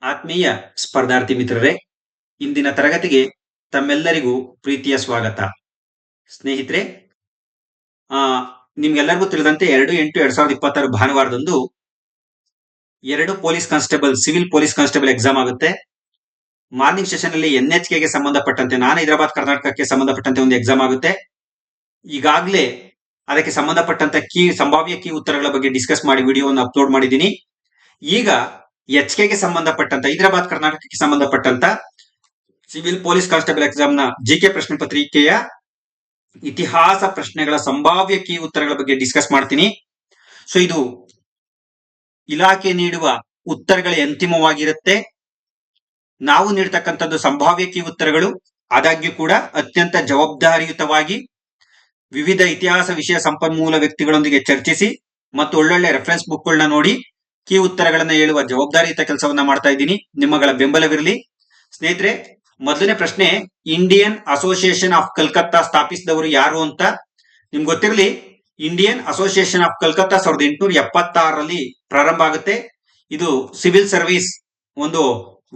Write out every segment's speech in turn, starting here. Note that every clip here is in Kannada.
ಆತ್ಮೀಯ ಸ್ಪರ್ಧಾರ್ಥಿ ಮಿತ್ರರೇ, ಇಂದಿನ ತರಗತಿಗೆ ತಮ್ಮೆಲ್ಲರಿಗೂ ಪ್ರೀತಿಯ ಸ್ವಾಗತ. ಸ್ನೇಹಿತರೆ, ಆ ನಿಮ್ಗೆಲ್ಲರಿಗೂ ತಿಳಿದಂತೆ 2/8/2026 ಭಾನುವಾರದಂದು 2 police constable civil police constable exam ಆಗುತ್ತೆ. ಮಾರ್ನಿಂಗ್ ಸೆಷನ್ ಅಲ್ಲಿ NHK ಗೆ ಸಂಬಂಧಪಟ್ಟಂತೆ ನಾನು ಹೈದರಾಬಾದ್ ಕರ್ನಾಟಕಕ್ಕೆ ಸಂಬಂಧಪಟ್ಟಂತೆ ಒಂದು ಎಕ್ಸಾಮ್ ಆಗುತ್ತೆ. ಈಗಾಗಲೇ ಅದಕ್ಕೆ ಸಂಬಂಧಪಟ್ಟಂತ ಸಂಭಾವ್ಯ ಕೀ ಉತ್ತರಗಳ ಬಗ್ಗೆ ಡಿಸ್ಕಸ್ ಮಾಡಿ ವಿಡಿಯೋವನ್ನು ಅಪ್ಲೋಡ್ ಮಾಡಿದ್ದೀನಿ. ಈಗ HK ಗೆ ಸಂಬಂಧಪಟ್ಟಂತ ಹೈದರಾಬಾದ್ ಕರ್ನಾಟಕಕ್ಕೆ ಸಂಬಂಧಪಟ್ಟಂತ ಸಿವಿಲ್ ಪೊಲೀಸ್ ಕಾನ್ಸ್ಟೇಬಲ್ ಎಕ್ಸಾಮ್ ನ GK ಪ್ರಶ್ನೆ ಪತ್ರಿಕೆಯ ಇತಿಹಾಸ ಪ್ರಶ್ನೆಗಳ ಸಂಭಾವ್ಯ ಕೀ ಉತ್ತರಗಳ ಬಗ್ಗೆ ಡಿಸ್ಕಸ್ ಮಾಡ್ತೀನಿ. ಸೊ ಇದು ಇಲಾಖೆ ನೀಡುವ ಉತ್ತರಗಳೇ ಅಂತಿಮವಾಗಿರುತ್ತೆ. ನಾವು ನೀಡತಕ್ಕಂಥದ್ದು ಸಂಭಾವ್ಯ ಕೀ ಉತ್ತರಗಳು. ಆದಾಗ್ಯೂ ಕೂಡ ಅತ್ಯಂತ ಜವಾಬ್ದಾರಿಯುತವಾಗಿ ವಿವಿಧ ಇತಿಹಾಸ ವಿಷಯ ಸಂಪನ್ಮೂಲ ವ್ಯಕ್ತಿಗಳೊಂದಿಗೆ ಚರ್ಚಿಸಿ ಮತ್ತು ಒಳ್ಳೊಳ್ಳೆ ರೆಫರೆನ್ಸ್ ಬುಕ್ಗಳನ್ನ ನೋಡಿ ಕೀ ಉತ್ತರಗಳನ್ನ ಹೇಳುವ ಜವಾಬ್ದಾರಿಯುತ ಕೆಲಸವನ್ನ ಮಾಡ್ತಾ ಇದ್ದೀನಿ. ನಿಮ್ಮಗಳ ಬೆಂಬಲವಿರಲಿ. ಸ್ನೇಹಿತರೆ, ಮೊದಲನೇ ಪ್ರಶ್ನೆ, ಇಂಡಿಯನ್ ಅಸೋಸಿಯೇಷನ್ ಆಫ್ ಕಲ್ಕತ್ತಾ ಸ್ಥಾಪಿಸಿದವರು ಯಾರು ಅಂತ ನಿಮ್ಗೆ ಗೊತ್ತಿರಲಿ. ಇಂಡಿಯನ್ ಅಸೋಸಿಯೇಷನ್ ಆಫ್ ಕಲ್ಕತ್ತಾ 1876ರಲ್ಲಿ ಪ್ರಾರಂಭ ಆಗುತ್ತೆ. ಇದು ಸಿವಿಲ್ ಸರ್ವಿಸ್ ಒಂದು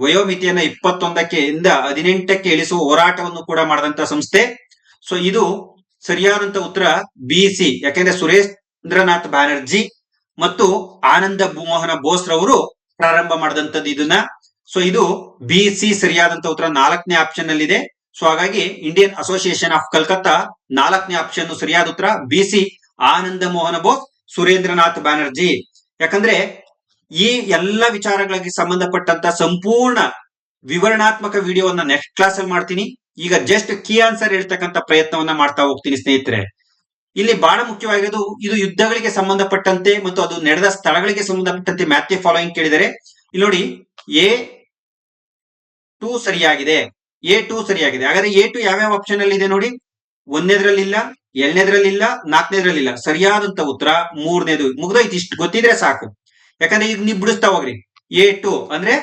ವಯೋಮಿತಿಯನ್ನ 21ಕ್ಕೆ 18ಕ್ಕೆ ಇಳಿಸುವ ಹೋರಾಟವನ್ನು ಕೂಡ ಮಾಡಿದಂತ ಸಂಸ್ಥೆ. ಸೊ ಇದು ಸರಿಯಾದಂತ ಉತ್ತರ BC. ಯಾಕೆಂದ್ರೆ ಸುರೇಂದ್ರನಾಥ್ ಬ್ಯಾನರ್ಜಿ ಮತ್ತು ಆನಂದ ಮೋಹನ ಬೋಸ್ ರವರು ಪ್ರಾರಂಭ ಮಾಡಿದಂತದ್ದು ಇದನ್ನ. ಸೊ ಇದು BC ಸರಿಯಾದಂತ ಉತ್ತರ 4ನೇ ಆಪ್ಷನ್ ಅಲ್ಲಿ ಇದೆ. ಸೊ ಹಾಗಾಗಿ ಇಂಡಿಯನ್ ಅಸೋಸಿಯೇಷನ್ ಆಫ್ ಕಲ್ಕತ್ತಾ 4ನೇ ಆಪ್ಷನ್ ಸರಿಯಾದ ಉತ್ತರ BC, ಆನಂದ ಮೋಹನ ಬೋಸ್, ಸುರೇಂದ್ರನಾಥ್ ಬ್ಯಾನರ್ಜಿ. ಯಾಕಂದ್ರೆ ಈ ಎಲ್ಲ ವಿಚಾರಗಳಿಗೆ ಸಂಬಂಧಪಟ್ಟಂತ ಸಂಪೂರ್ಣ ವಿವರಣಾತ್ಮಕ ವಿಡಿಯೋವನ್ನ ನೆಕ್ಸ್ಟ್ ಕ್ಲಾಸ್ ಅಲ್ಲಿ ಮಾಡ್ತೀನಿ. ಈಗ ಜಸ್ಟ್ ಕೀ ಆನ್ಸರ್ ಹೇಳ್ತಕ್ಕಂಥ ಪ್ರಯತ್ನವನ್ನ ಮಾಡ್ತಾ ಹೋಗ್ತೀನಿ. ಸ್ನೇಹಿತರೆ, ಇಲ್ಲಿ ಬಹಳ ಮುಖ್ಯವಾಗಿರೋದು ಇದು ಯುದ್ಧಗಳಿಗೆ ಸಂಬಂಧಪಟ್ಟಂತೆ ಮತ್ತು ಅದು ನಡೆದ ಸ್ಥಳಗಳಿಗೆ ಸಂಬಂಧಪಟ್ಟಂತೆ ಮ್ಯಾಥ್ ಫಾಲೋಯಿಂಗ್ ಕೇಳಿದರೆ ಇಲ್ಲಿ ನೋಡಿ A2 ಸರಿಯಾಗಿದೆ. A2 ಸರಿಯಾಗಿದೆ. ಹಾಗಾದ್ರೆ A2 ಯಾವ್ಯಾವ ಆಪ್ಷನ್ ಅಲ್ಲಿ ಇದೆ ನೋಡಿ. 1ನೇದ್ರಲ್ಲಿಲ್ಲ, 2ನೇದ್ರಲ್ಲಿಲ್ಲ, 4ನೇದ್ರಲ್ಲಿಲ್ಲ. ಸರಿಯಾದಂತ ಉತ್ತರ 3ನೇದು. ಮುಗ್ದೋಯ್ತು. ಇಷ್ಟು ಗೊತ್ತಿದ್ರೆ ಸಾಕು. ಯಾಕಂದ್ರೆ ಈಗ ನೀವು ಬಿಡಿಸ್ತಾ ಹೋಗ್ರಿ. A2 ಅಂದ್ರೆ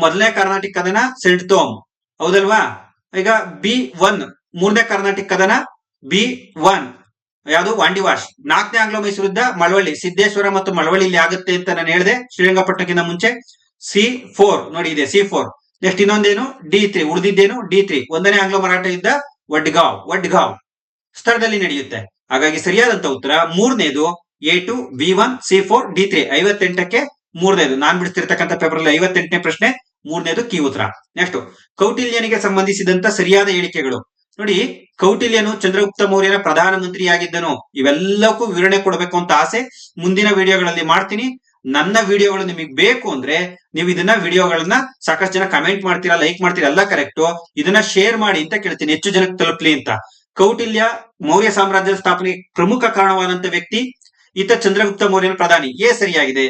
ಮೊದಲನೇ ಕರ್ನಾಟಕ ಕದನ ಸೆಂಟ್ ಥೋಮ್, ಹೌದಲ್ವಾ? ಈಗ B1 3ನೇ ಕರ್ನಾಟಕ ಕದನ B1 ಯಾವುದು ವಾಂಡಿವಾಶ್. 4ನೇ ಆಂಗ್ಲೋ ಮೈಸೂರು ಯುದ್ಧ ಮಳವಳ್ಳಿ, ಸಿದ್ದೇಶ್ವರ ಮತ್ತು ಮಳವಳ್ಳಿಲಿ ಆಗುತ್ತೆ ಅಂತ ನಾನು ಹೇಳಿದೆ ಶ್ರೀರಂಗಪಟ್ಟಣಕ್ಕಿಂತ ಮುಂಚೆ. C4 ನೋಡಿ ಇದೆ C4. ನೆಕ್ಸ್ಟ್ ಇನ್ನೊಂದೇನು D3. ಉಳಿದಿದ್ದೇನು D3. 1ನೇ ಆಂಗ್ಲೋ ಮರಾಠ ಯುದ್ಧ ವಡ್ಗಾವ್ ಸ್ಥಳದಲ್ಲಿ ನಡೆಯುತ್ತೆ. ಹಾಗಾಗಿ ಸರಿಯಾದಂತ ಉತ್ತರ 3ನೇದು A2 B1 C4 D3. 58ಕ್ಕೆ 3ನೇದು. ನಾನ್ ಬಿಡ್ತಿರ್ತಕ್ಕಂಥ ಪೇಪರ್ ಅಲ್ಲಿ 58ನೇ ಪ್ರಶ್ನೆ 3ನೇದು ಕೀ ಉತ್ತರ. ನೆಕ್ಸ್ಟ್, ಕೌಟಿಲ್ಯನಿಗೆ ಸಂಬಂಧಿಸಿದಂತ ಸರಿಯಾದ ಹೇಳಿಕೆಗಳು ನೋಡಿ. ಕೌಟಿಲ್ಯನು ಚಂದ್ರಗುಪ್ತ ಮೌರ್ಯನ ಪ್ರಧಾನಮಂತ್ರಿಯಾಗಿದ್ದನು. ಇವೆಲ್ಲಕ್ಕೂ ವಿವರಣೆ ಕೊಡಬೇಕು ಅಂತ ಆಸೆ. ಮುಂದಿನ ವಿಡಿಯೋಗಳಲ್ಲಿ ಮಾಡ್ತೀನಿ. ನನ್ನ ವಿಡಿಯೋಗಳು ನಿಮಗೆ ಬೇಕು ಅಂದ್ರೆ ನೀವು ಇದನ್ನ ವಿಡಿಯೋಗಳನ್ನ ಸಾಕಷ್ಟು ಜನ ಕಮೆಂಟ್ ಮಾಡ್ತೀರಾ, ಲೈಕ್ ಮಾಡ್ತೀರಾ, ಎಲ್ಲ ಕರೆಕ್ಟ್. ಇದನ್ನ ಶೇರ್ ಮಾಡಿ ಅಂತ ಕೇಳ್ತೀನಿ, ಹೆಚ್ಚು ಜನಕ್ಕೆ ತಲುಪಲಿ ಅಂತ. ಕೌಟಿಲ್ಯ ಮೌರ್ಯ ಸಾಮ್ರಾಜ್ಯದ ಸ್ಥಾಪನೆಗೆ ಪ್ರಮುಖ ಕಾರಣವಾದಂತ ವ್ಯಕ್ತಿ. ಈತ ಚಂದ್ರಗುಪ್ತ ಮೌರ್ಯನ ಪ್ರಧಾನಿ. ಎ ಸರಿಯಾಗಿದೆ.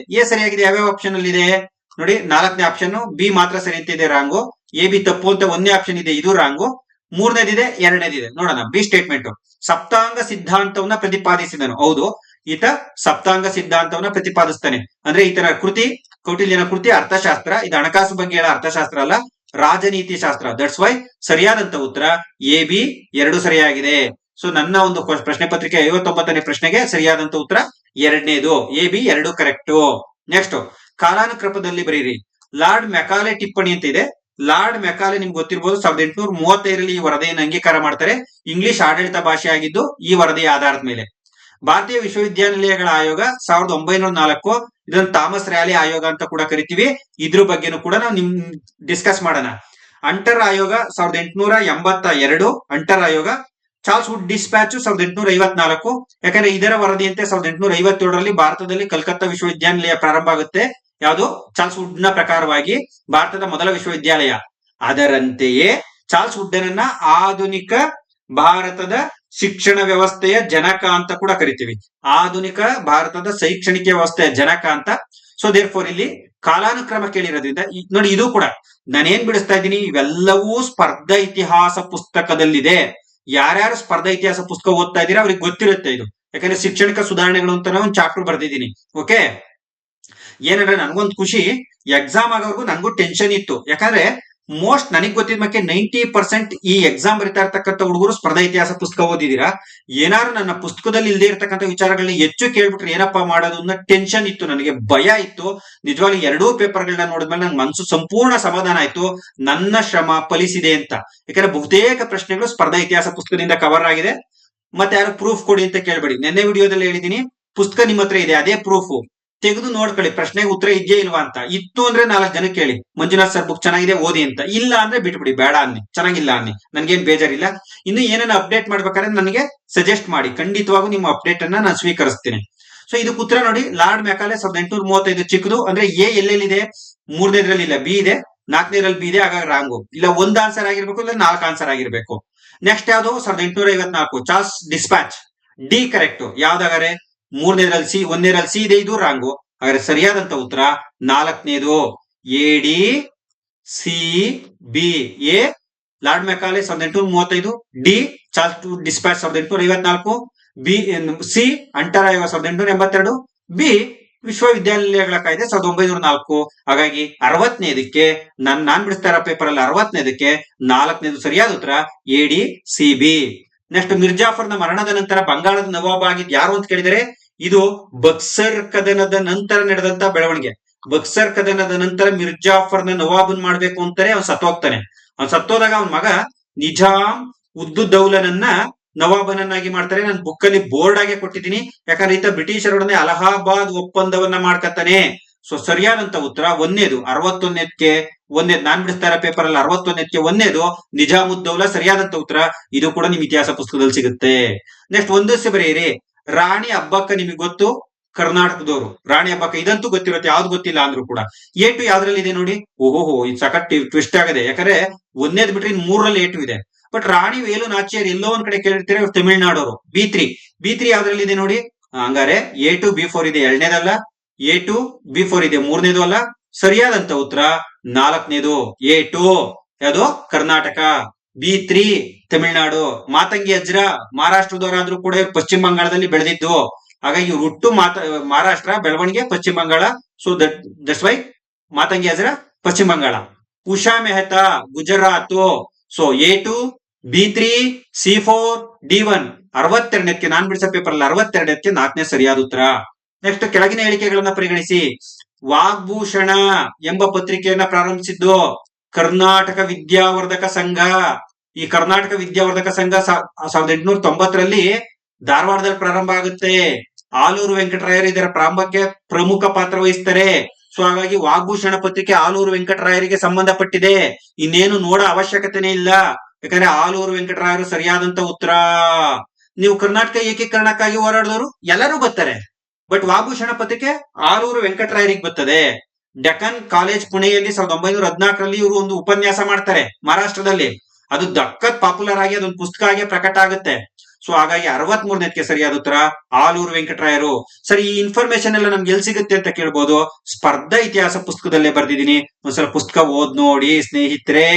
ಯಾವ್ಯಾವ ಆಪ್ಷನ್ ಅಲ್ಲಿ ಇದೆ ನೋಡಿ. 4ನೇ ಆಪ್ಷನ್ B ಮಾತ್ರ ಸರಿ ಅಂತ ಇದೆ, ರಾಂಗು. AB ತಪ್ಪು ಅಂತ 1ನೇ ಆಪ್ಷನ್ ಇದೆ, ಇದು ರಾಂಗು. 3ನೇದಿದೆ, 2ನೇದಿದೆ. ನೋಡೋಣ. B ಸ್ಟೇಟ್ಮೆಂಟ್, ಸಪ್ತಾಂಗ ಸಿದ್ಧಾಂತವನ್ನ ಪ್ರತಿಪಾದಿಸಿದನು. ಹೌದು, ಈತ ಸಪ್ತಾಂಗ ಸಿದ್ಧಾಂತವನ್ನ ಪ್ರತಿಪಾದಿಸ್ತಾನೆ. ಅಂದ್ರೆ ಈತನ ಕೃತಿ, ಕೌಟಿಲ್ಯನ ಕೃತಿ ಅರ್ಥಶಾಸ್ತ್ರ. ಇದು ಹಣಕಾಸು ಬಗ್ಗೆ ಹೇಳೋ ಅರ್ಥಶಾಸ್ತ್ರ ಅಲ್ಲ, ರಾಜನೀತಿ ಶಾಸ್ತ್ರ. ದಟ್ಸ್ ವೈ ಸರಿಯಾದಂತ ಉತ್ತರ AB 2 ಸರಿಯಾಗಿದೆ. ಸೊ ನನ್ನ ಒಂದು ಪ್ರಶ್ನೆ ಪತ್ರಿಕೆ 59ನೇ ಪ್ರಶ್ನೆಗೆ ಸರಿಯಾದಂತ ಉತ್ತರ 2ನೇದು AB 2 ಕರೆಕ್ಟ್. ನೆಕ್ಸ್ಟ್, ಕಾಲಾನುಕ್ರಮದಲ್ಲಿ ಬರೀರಿ. ಲಾರ್ಡ್ ಮೆಕಾಲೆ ಟಿಪ್ಪಣಿ ಅಂತ ಇದೆ. ಲಾರ್ಡ್ ಮೆಕಾಲೆ ನಿಮ್ಗೆ ಗೊತ್ತಿರಬಹುದು, 1835ರಲ್ಲಿ ಈ ವರದಿಯನ್ನು ಅಂಗೀಕಾರ ಮಾಡ್ತಾರೆ. ಇಂಗ್ಲಿಷ್ ಆಡಳಿತ ಭಾಷೆ ಆಗಿದ್ದು ಈ ವರದಿಯ ಆಧಾರದ ಮೇಲೆ. ಭಾರತೀಯ ವಿಶ್ವವಿದ್ಯಾನಿಲಯಗಳ ಆಯೋಗ 1904. ಇದನ್ನು ಥಾಮಸ್ ರ್ಯಾಲಿ ಆಯೋಗ ಅಂತ ಕೂಡ ಕರಿತೀವಿ. ಇದ್ರ ಬಗ್ಗೆನೂ ಕೂಡ ನಾವು ಡಿಸ್ಕಸ್ ಮಾಡೋಣ. ಅಂಟರ್ ಆಯೋಗ 1882. ಅಂಟರ್ ಆಯೋಗ. Charles Wood despatch 1854. ಯಾಕಂದ್ರೆ ಇದರ ವರದಿಯಂತೆ 1857ರಲ್ಲಿ ಭಾರತದಲ್ಲಿ ಕಲ್ಕತ್ತಾ ವಿಶ್ವವಿದ್ಯಾನಿಲಯ ಪ್ರಾರಂಭ ಆಗುತ್ತೆ. ಯಾವುದು? ಚಾರ್ಲ್ಸ್ ವುಡ್ ನ ಪ್ರಕಾರವಾಗಿ ಭಾರತದ ಮೊದಲ ವಿಶ್ವವಿದ್ಯಾಲಯ. ಅದರಂತೆಯೇ ಚಾರ್ಲ್ಸ್ ವುಡ್ಡನನ್ನ ಆಧುನಿಕ ಭಾರತದ ಶಿಕ್ಷಣ ವ್ಯವಸ್ಥೆಯ ಜನಕ ಅಂತ ಕೂಡ ಕರಿತೀವಿ. ಆಧುನಿಕ ಭಾರತದ ಶೈಕ್ಷಣಿಕ ವ್ಯವಸ್ಥೆಯ ಜನಕ ಅಂತ. ಸೊ ದೇರ್ ಫೋರ್ ಇಲ್ಲಿ ಕಾಲಾನುಕ್ರಮ ಕೇಳಿರೋದ್ರಿಂದ ನೋಡಿ, ಇದು ಕೂಡ ನಾನೇನ್ ಬಿಡಿಸ್ತಾ ಇದ್ದೀನಿ, ಇವೆಲ್ಲವೂ ಸ್ಪರ್ಧಾ ಇತಿಹಾಸ ಪುಸ್ತಕದಲ್ಲಿದೆ. ಯಾರ್ಯಾರು ಸ್ಪರ್ಧಾ ಇತಿಹಾಸ ಪುಸ್ತಕ ಓದ್ತಾ ಇದ್ದೀರಾ ಅವ್ರಿಗೆ ಗೊತ್ತಿರುತ್ತೆ ಇದು. ಯಾಕಂದ್ರೆ ಶಿಕ್ಷಣಿಕ ಸುಧಾರಣೆಗಳು ಅಂತ ಒಂದು ಚಾಪ್ಟರ್ ಬರ್ದಿದ್ದೀನಿ. ಓಕೆ, ಏನಂದ್ರೆ ನನ್ಗೊಂದು ಖುಷಿ, ಎಕ್ಸಾಮ್ ಆಗೋವರೆಗೂ ನನ್ಗೂ ಟೆನ್ಷನ್ ಇತ್ತು. ಯಾಕಂದ್ರೆ ಮೋಸ್ಟ್ ನನಗ್ ಗೊತ್ತಿದ ಮಕ್ಕೆ 90% ಈ ಎಕ್ಸಾಮ್ ಬರಿತಾ ಇರ್ತಕ್ಕಂಥ ಹುಡುಗರು ಸ್ಪರ್ಧಾ ಇತಿಹಾಸ ಪುಸ್ತಕ ಓದಿದೀರಾ. ಏನಾದ್ರು ನನ್ನ ಪುಸ್ತಕದಲ್ಲಿ ಇಲ್ಲದೆ ಇರ್ತಕ್ಕಂಥ ವಿಚಾರಗಳನ್ನ ಹೆಚ್ಚು ಕೇಳ್ಬಿಟ್ರೆ ಏನಪ್ಪಾ ಮಾಡೋದು ಅನ್ನೋ ಟೆನ್ಷನ್ ಇತ್ತು, ನನಗೆ ಭಯ ಇತ್ತು. ನಿಜವಾಗ್ಲೂ ಎರಡೂ ಪೇಪರ್ಗಳನ್ನ ನೋಡಿದ್ಮೇಲೆ ನನ್ ಮನಸ್ಸು ಸಂಪೂರ್ಣ ಸಮಾಧಾನ ಆಯ್ತು, ನನ್ನ ಶ್ರಮ ಫಲಿಸಿದೆ ಅಂತ. ಯಾಕಂದ್ರೆ ಬಹುತೇಕ ಪ್ರಶ್ನೆಗಳು ಸ್ಪರ್ಧಾ ಇತಿಹಾಸ ಪುಸ್ತಕದಿಂದ ಕವರ್ ಆಗಿದೆ. ಮತ್ತೆ ಯಾರು ಪ್ರೂಫ್ ಕೊಡಿ ಅಂತ ಕೇಳ್ಬೇಡಿ, ನಿನ್ನೆ ವಿಡಿಯೋದಲ್ಲಿ ಹೇಳಿದೀನಿ, ಪುಸ್ತಕ ನಿಮ್ಮ ಹತ್ರ ಇದೆ, ಅದೇ ಪ್ರೂಫ್ ತೆಗೆದು ನೋಡ್ಕೊಳ್ಳಿ, ಪ್ರಶ್ನೆಗೆ ಉತ್ತರ ಇದೆಯೇ ಇಲ್ವಾ ಅಂತ. ಇತ್ತು ಅಂದ್ರೆ 4 ಜನ ಕೇಳಿ, ಮಂಜುನಾಥ್ ಸರ್ ಬುಕ್ ಚೆನ್ನಾಗಿದೆ ಓದಿ ಅಂತ. ಇಲ್ಲ ಅಂದ್ರೆ ಬಿಟ್ಬಿಡಿ, ಬೇಡ ಅನ್ನಿ, ಚೆನ್ನಾಗಿಲ್ಲ ಅನ್ನಿ, ನನ್ಗೇನ್ ಬೇಜಾರಿಲ್ಲ. ಇನ್ನು ಏನನ್ನ ಅಪ್ಡೇಟ್ ಮಾಡ್ಬೇಕಾದ್ರೆ ನನಗೆ ಸಜೆಸ್ಟ್ ಮಾಡಿ, ಖಂಡಿತವಾಗೂ ನಿಮ್ಮ ಅಪ್ಡೇಟ್ ಅನ್ನ ನಾನು ಸ್ವೀಕರಿಸ್ತೀನಿ. ಸೊ ಇದಕ್ಕೆ ಉತ್ತರ ನೋಡಿ, ಲಾರ್ಡ್ ಮೆಕಾಲೆ 1835 ಚಿಕ್ಕದು. ಅಂದ್ರೆ ಎ ಎಲ್ಲೆಲ್ಲಿದೆ, 3ನೇದ್ರಲ್ಲಿ ಇಲ್ಲ, ಬಿ ಇದೆ, 4ನೇದ್ರಲ್ಲಿ ಬಿ ಇದೆ, ಹಾಗಾಗಿ ರಾಂಗು. ಇಲ್ಲ 1 ಆನ್ಸರ್ ಆಗಿರ್ಬೇಕು, ಇಲ್ಲ 4 ಆನ್ಸರ್ ಆಗಿರ್ಬೇಕು. ನೆಕ್ಸ್ಟ್ ಯಾವ್ದು 1854 ಚಾರ್ಲ್ಸ್ ಡಿಸ್ಪ್ಯಾಚ್, ಡಿ ಕರೆಕ್ಟ್. ಯಾವ್ದಾಗಾರೆ 3ನೇದ್ರಲ್ಲಿ ಸಿ, 1ನೇದ್ರಲ್ಲಿ ಸಿ ಇದೆ, ಇದು ರಾಂಗು. ಹಾಗಾದ್ರೆ ಸರಿಯಾದಂತ ಉತ್ತರ 4ನೇದು A D C B. A lord Macaulay 1835, D Charles dispatch 1854, B C ಅಂಟರಾಯವ 1882, ಬಿ ವಿಶ್ವವಿದ್ಯಾಲಯಗಳ ಕಾಯ್ದೆ 1904. ಹಾಗಾಗಿ 60ನೇದಕ್ಕೆ ನಾನ್ ಬಿಡಿಸ್ತಾ ಇರೋ ಪೇಪರ್ ಅಲ್ಲಿ 60ನೇದಕ್ಕೆ 4ನೇದು ಸರಿಯಾದ ಉತ್ತರ A D C B. Next ಮಿರ್ಜಾಫರ್ನ ಮರಣದ ನಂತರ ಬಂಗಾಳದ ನವಾಬ್ ಆಗಿದ್ ಯಾರು ಅಂತ ಕೇಳಿದರೆ, ಇದು ಬಕ್ಸರ್ ಕದನದ ನಂತರ ನಡೆದಂತ ಬೆಳವಣಿಗೆ. ಬಕ್ಸರ್ ಕದನದ ನಂತರ ಮಿರ್ಜಾಫರ್ನ ನವಾಬನ್ ಮಾಡ್ಬೇಕು ಅಂತಾನೆ ಅವ್ನು ಸತ್ತೋಗ್ತಾನೆ. ಅವ್ನು ಸತ್ತೋದಾಗ ಅವನ ಮಗ ನಿಜಾಮ್ ಉದ್ದುದೌಲನನ್ನ ನವಾಬನನ್ನಾಗಿ ಮಾಡ್ತಾರೆ. ನಾನು ಬುಕ್ ಅಲ್ಲಿ ಬೋರ್ಡ್ ಆಗಿ ಕೊಟ್ಟಿದ್ದೀನಿ, ಯಾಕಂದ್ರೆ ಈತ ಬ್ರಿಟಿಷರೊಡನೆ ಅಲಹಾಬಾದ್ ಒಪ್ಪಂದವನ್ನ ಮಾಡ್ಕತ್ತಾನೆ. ಸೊ ಸರಿಯಾದಂತ ಉತ್ತರ 1ನೇದು 61ಕ್ಕೆ 1ನೇದು. ನಾನ್ ಬಿಡಿಸ್ತಾ ಇರೋ ಪೇಪರ್ ಅಲ್ಲಿ 61ಕ್ಕೆ 1ನೇದು ನಿಜಾಮುದ್ದೌಲಾ ಸರಿಯಾದಂತ ಉತ್ತರ. ಇದು ಕೂಡ ನಿಮ್ ಇತಿಹಾಸ ಪುಸ್ತಕದಲ್ಲಿ ಸಿಗುತ್ತೆ. ನೆಕ್ಸ್ಟ್ ಒಂದಷ್ಟು ಬರೆಯಿರಿ, ರಾಣಿ ಅಬ್ಬಕ್ಕ ನಿಮಗೆ ಗೊತ್ತು, ಕರ್ನಾಟಕದವರು. ರಾಣಿ ಅಬ್ಬಕ್ಕ ಇದಂತೂ ಗೊತ್ತಿರುತ್ತೆ, ಯಾವ್ದು ಗೊತ್ತಿಲ್ಲ ಅಂದ್ರೂ ಕೂಡ. A2 ಯಾವ್ದ್ರಲ್ಲಿ ಇದೆ ನೋಡಿ, ಓಹೋ ಇದು ಸಖತ್ ಟ್ವಿಸ್ಟ್ ಆಗದೆ, ಯಾಕಂದ್ರೆ 1ನೇದು ಬಿಟ್ರೆ ಇನ್ 3ರಲ್ಲಿ A2 ಇದೆ. ಬಟ್ ರಾಣಿ ವೇಲು ನಾಚಿಯರ್ ಎಲ್ಲೋ ಒಂದ್ ಕಡೆ ಕೇಳಿರ್ತೀರ, ಇವ್ರು ತಮಿಳ್ನಾಡೋರು. ಬಿ3 ಯಾವ್ದ್ರಲ್ಲಿ ಇದೆ ನೋಡಿ. ಹಂಗಾರೆ A2 B4 ಇದೆ, 2ನೇದಲ್ಲ. A2 B4 ಇದೆ, 3ನೇದು ಅಲ್ಲ. ಸರಿಯಾದಂತ ಉತ್ತರ 4ನೇದು A2 ಯಾವುದು ಕರ್ನಾಟಕ, B3 ತಮಿಳ್ನಾಡು. ಮಾತಂಗಿ ಅಜ್ರ ಮಹಾರಾಷ್ಟ್ರದವರಾದ್ರೂ ಕೂಡ ಇವ್ರು ಪಶ್ಚಿಮ ಬಂಗಾಳದಲ್ಲಿ ಬೆಳೆದಿದ್ದು. ಹಾಗಾಗಿ ಇವ್ರು ಹುಟ್ಟು ಮಹಾರಾಷ್ಟ್ರ, ಬೆಳವಣಿಗೆ Paschima Bangala. So that's why Matangini Hazra Paschima Bangala. Usha Mehta Gujarat. So A2 B3 C4 D1. 62ಕ್ಕೆ ನಾನ್ ಬಿಡಿಸೋ ಪೇಪರ್ ಅಲ್ಲಿ 62ಕ್ಕೆ 4ನೇ ಸರಿಯಾದ ಉತ್ತರ. ನೆಕ್ಸ್ಟ್ ಕೆಳಗಿನ ಹೇಳಿಕೆಗಳನ್ನ ಪರಿಗಣಿಸಿ. ವಾಗ್ಭೂಷಣ ಎಂಬ ಪತ್ರಿಕೆಯನ್ನ ಪ್ರಾರಂಭಿಸಿದ್ದು ಕರ್ನಾಟಕ ವಿದ್ಯಾವರ್ಧಕ ಸಂಘ. ಈ ಕರ್ನಾಟಕ ವಿದ್ಯಾವರ್ಧಕ ಸಂಘ 1890ರಲ್ಲಿ ಧಾರವಾಡದಲ್ಲಿ ಪ್ರಾರಂಭ ಆಗುತ್ತೆ. ಆಲೂರು ವೆಂಕಟರಾಯರು ಇದರ ಪ್ರಾರಂಭಕ್ಕೆ ಪ್ರಮುಖ ಪಾತ್ರ ವಹಿಸ್ತಾರೆ. ಸೊ ಹಾಗಾಗಿ ವಾಗ್ಭೂಷಣ ಪತ್ರಿಕೆ ಆಲೂರು ವೆಂಕಟರಾಯರಿಗೆ ಸಂಬಂಧಪಟ್ಟಿದೆ. ಇನ್ನೇನು ನೋಡೋ ಅವಶ್ಯಕತೆನೇ ಇಲ್ಲ, ಯಾಕಂದ್ರೆ ಆಲೂರು ವೆಂಕಟರಾಯರು ಸರಿಯಾದಂತ ಉತ್ತರ. ನೀವು ಕರ್ನಾಟಕ ಏಕೀಕರಣಕ್ಕಾಗಿ ಹೋರಾಡಿದವರು ಎಲ್ಲರೂ ಬರ್ತಾರೆ, ಬಟ್ ವಾಗ್ಭೂಷಣ ಪತ್ರಿಕೆ ಆಲೂರು ವೆಂಕಟರಾಯರಿಗೆ ಬರ್ತದೆ. ಡೆಕ್ಕನ್ ಕಾಲೇಜ್ ಪುಣೆಯಲ್ಲಿ 1914ರಲ್ಲಿ ಇವರು ಒಂದು ಉಪನ್ಯಾಸ ಮಾಡ್ತಾರೆ ಮಹಾರಾಷ್ಟ್ರದಲ್ಲಿ. ಅದು ದಕ್ಕತ್ ಪಾಪ್ಯುಲರ್ ಆಗಿ ಅದೊಂದು ಪುಸ್ತಕ ಆಗಿ ಪ್ರಕಟ ಆಗುತ್ತೆ. ಸೊ ಹಾಗಾಗಿ 63ನೇದಕ್ಕೆ ಸರಿಯಾದ ಉತ್ತರ ಆಲೂರು ವೆಂಕಟರಾಯರು. ಸರಿ, ಈ ಇನ್ಫಾರ್ಮೇಶನ್ ಎಲ್ಲ ನಮ್ಗೆ ಎಲ್ಲಿ ಸಿಗುತ್ತೆ ಅಂತ ಕೇಳ್ಬೋದು. ಸ್ಪರ್ಧಾ ಇತಿಹಾಸ ಪುಸ್ತಕದಲ್ಲೇ ಬರ್ದಿದ್ದೀನಿ, ಒಂದ್ಸಲ ಪುಸ್ತಕ ಓದ್ ನೋಡಿ ಸ್ನೇಹಿತರೆ.